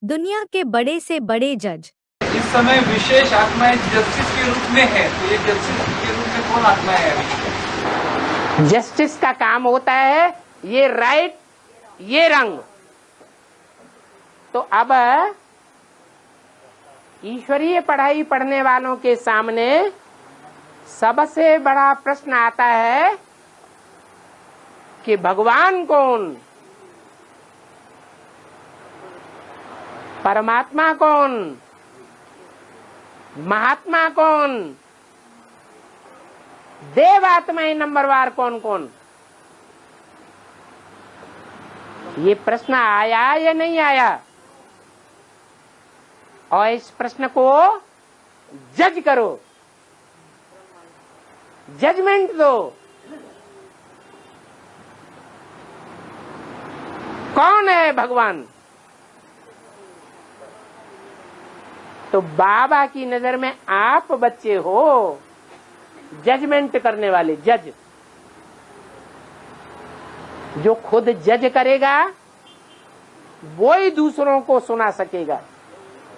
दुनिया के बड़े से बड़े जज इस समय विशेष आत्माएं जस्टिस के रूप में है, तो ये जस्टिस के रूप में कौन आत्माएं है अभी? जस्टिस का काम होता है ये राइट ये रंग। तो अब ईश्वरीय पढ़ाई पढ़ने वालों के सामने सबसे बड़ा प्रश्न आता है कि भगवान कौन, परमात्मा कौन, महात्मा कौन, देव आत्माएं नंबरवार कौन कौन। ये प्रश्न आया या नहीं आया? और इस प्रश्न को जज करो, जजमेंट दो। कौन है भगवान? तो बाबा की नजर में आप बच्चे हो जजमेंट करने वाले। जज जो खुद जज करेगा वो ही दूसरों को सुना सकेगा।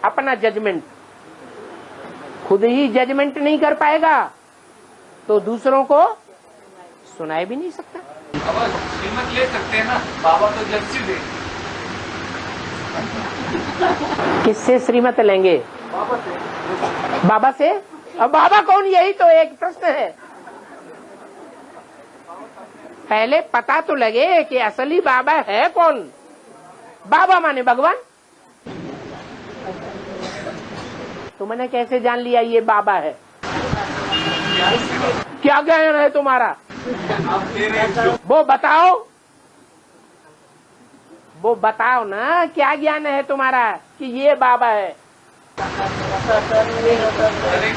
अपना जजमेंट खुद ही जजमेंट नहीं कर पाएगा तो दूसरों को सुनाए भी नहीं सकता। अब श्रीमत ले सकते हैं ना, बाबा तो जस्टिस है। किससे श्रीमत लेंगे? बाबा से। अब बाबा कौन, यही तो एक प्रश्न है। पहले पता तो लगे कि असली बाबा है कौन। बाबा माने भगवान। तुमने कैसे जान लिया ये बाबा है? क्या ज्ञान है तुम्हारा? वो बताओ ना, क्या ज्ञान है तुम्हारा कि ये बाबा है? हर एक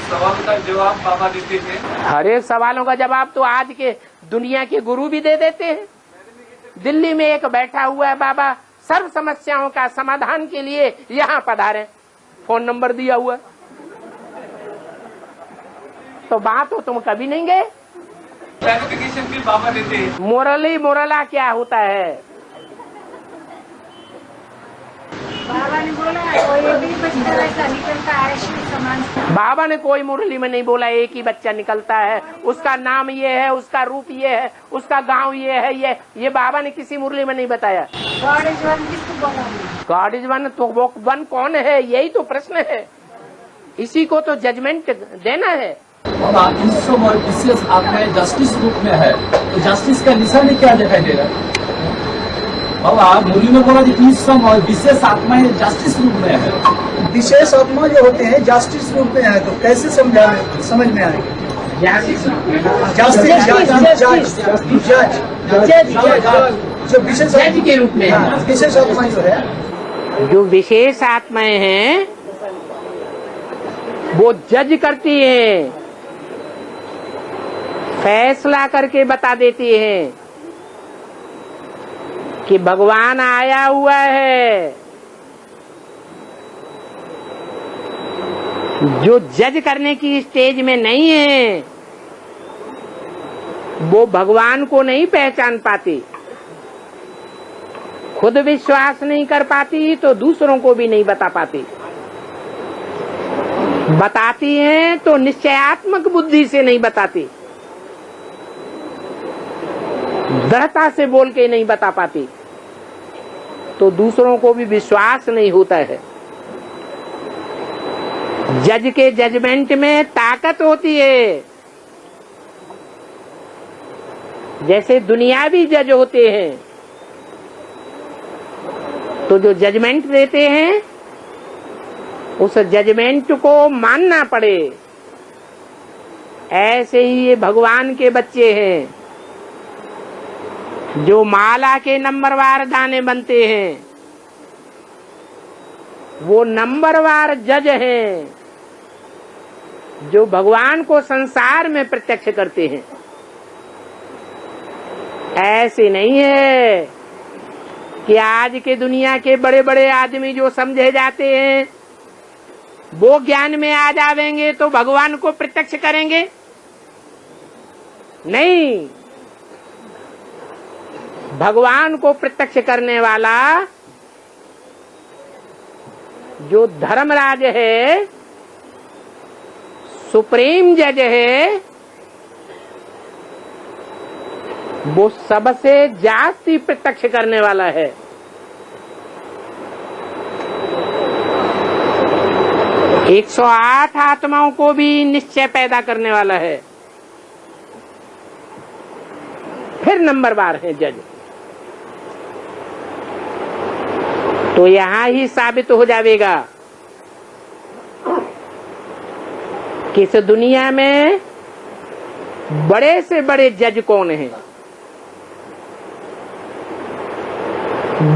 सवाल का जवाब बाबा देते थे। हर एक सवालों का जवाब तो आज के दुनिया के गुरु भी दे देते हैं। दिल्ली में एक बैठा हुआ है बाबा, सर्व समस्याओं का समाधान के लिए यहाँ पधारे, फोन नंबर दिया हुआ। तो वहां तो तुम कभी नहीं गए। क्लैरिफिकेशन भी बाबा देते हैं। मोरला क्या होता है? बाबा ने बोला कोई भी बच्चा ऐसा निकलता है श्री समान। बाबा ने कोई मुरली में नहीं बोला एक ही बच्चा निकलता है, उसका नाम ये है, उसका रूप ये है, उसका गांव ये है। ये बाबा ने किसी मुरली में नहीं बताया। गॉड इज वन किसको बोला? गॉड इज वन, तो वो वन कौन है? यही तो प्रश्न है। इसी को तो जजमेंट देना है। और इस समय विशेष आत्माएं जस्टिस रूप में है, तो जस्टिस का निशान क्या दिखाई दे रहा है? बाबा मुरली में बोला कि इस समय विशेष आत्माएं जस्टिस रूप में है। विशेष आत्मा जो होते हैं जस्टिस रूप में है, तो कैसे समझ में आएगी? जो विशेष जज के रूप में है। विशेष आत्मा जो है, जो विशेष आत्माएं हैं वो जज करती हैं, फैसला करके बता देती हैं कि भगवान आया हुआ है। जो जज करने की स्टेज में नहीं है वो भगवान को नहीं पहचान पाती, खुद विश्वास नहीं कर पाती तो दूसरों को भी नहीं बता पाती। बताती हैं तो निश्चयात्मक बुद्धि से नहीं बताती, दृढ़ता से बोल के नहीं बता पाती, तो दूसरों को भी विश्वास नहीं होता है। जज के जजमेंट में ताकत होती है। जैसे दुनियावी जज होते हैं तो जो जजमेंट देते हैं उस जजमेंट को मानना पड़े। ऐसे ही ये भगवान के बच्चे हैं जो माला के नंबरवार दाने बनते हैं, वो नंबरवार जज हैं जो भगवान को संसार में प्रत्यक्ष करते हैं। ऐसे नहीं है कि आज के दुनिया के बड़े बड़े आदमी जो समझे जाते हैं वो ज्ञान में आ जाएंगे तो भगवान को प्रत्यक्ष करेंगे। नहीं, भगवान को प्रत्यक्ष करने वाला जो धर्मराज है, सुप्रीम जज है, वो सबसे जास्ती प्रत्यक्ष करने वाला है। एक 108 आत्माओं को भी निश्चय पैदा करने वाला है। फिर नंबर बार है जज। तो यहां ही साबित हो जाएगा कि इस दुनिया में बड़े से बड़े जज कौन हैं।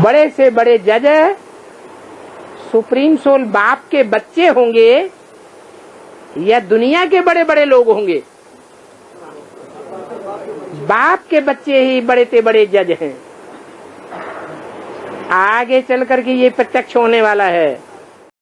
बड़े से बड़े जज सुप्रीम सोल बाप के बच्चे होंगे या दुनिया के बड़े बड़े लोग होंगे। बाप के बच्चे ही बड़े से बड़े जज हैं। आगे चल करके ये प्रत्यक्ष होने वाला है।